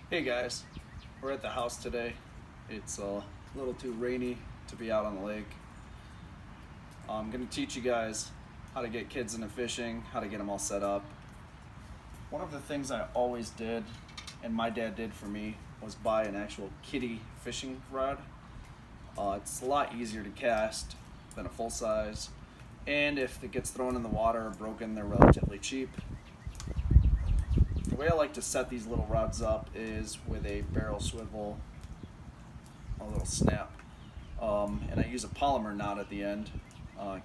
Hey guys, we're at the house today. It's a little too rainy to be out on the lake. I'm going to teach you guys how to get kids into fishing, how to get them all set up. One of the things I always did, and my dad did for me, was buy an actual kiddie fishing rod. It's a lot easier to cast than a full size, and if it gets thrown in the water or broken, they're relatively cheap. The way I like to set these little rods up is with a barrel swivel, a little snap, and I use a polymer knot at the end.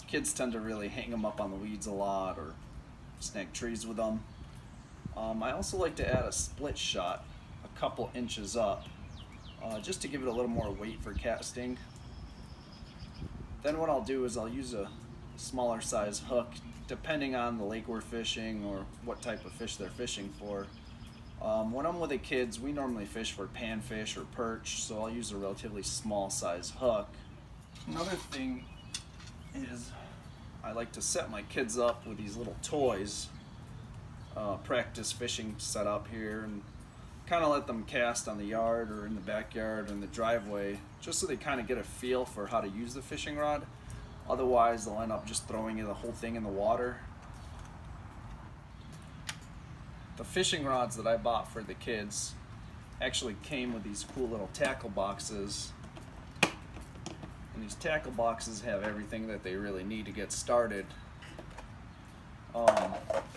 Kids tend to really hang them up on the weeds a lot or snag trees with them. I also like to add a split shot a couple inches up just to give it a little more weight for casting. Then what I'll do is I'll use a smaller size hook depending on the lake we're fishing or what type of fish they're fishing for. When I'm with the kids, we normally fish for panfish or perch, so I'll use a relatively small size hook. Another thing is I like to set my kids up with these little toys, practice fishing setup here, and kind of let them cast on the yard or in the backyard or in the driveway, just so they kind of get a feel for how to use the fishing rod. Otherwise, they'll end up just throwing the whole thing in the water. The fishing rods that I bought for the kids actually came with these cool little tackle boxes. And these tackle boxes have everything that they really need to get started.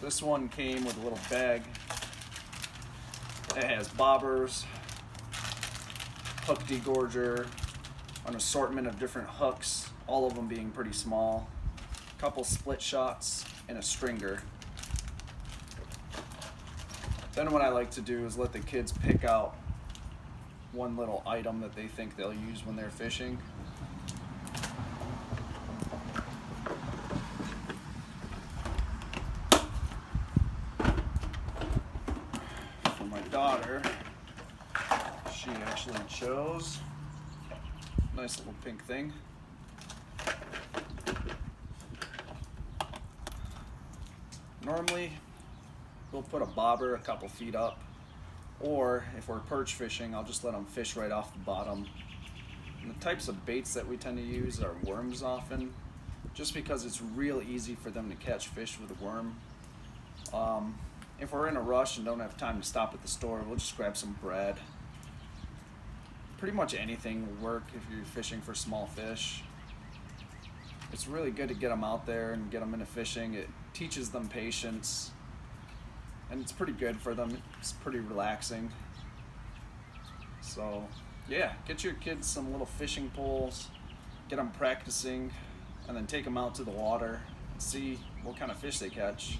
This one came with a little bag that has bobbers, hook degorger, an assortment of different hooks, all of them being pretty small, a couple split shots, and a stringer. Then what I like to do is let the kids pick out one little item that they think they'll use when they're fishing. For my daughter, she actually chose a nice little pink thing. Normally, we'll put a bobber a couple feet up, or if we're perch fishing, I'll just let them fish right off the bottom. And the types of baits that we tend to use are worms often, just because it's real easy for them to catch fish with a worm. If we're in a rush and don't have time to stop at the store, we'll just grab some bread. Pretty much anything will work if you're fishing for small fish. It's really good to get them out there and get them into fishing. It teaches them patience, and it's pretty good for them. It's pretty relaxing. So yeah, get your kids some little fishing poles, get them practicing, and then take them out to the water and see what kind of fish they catch.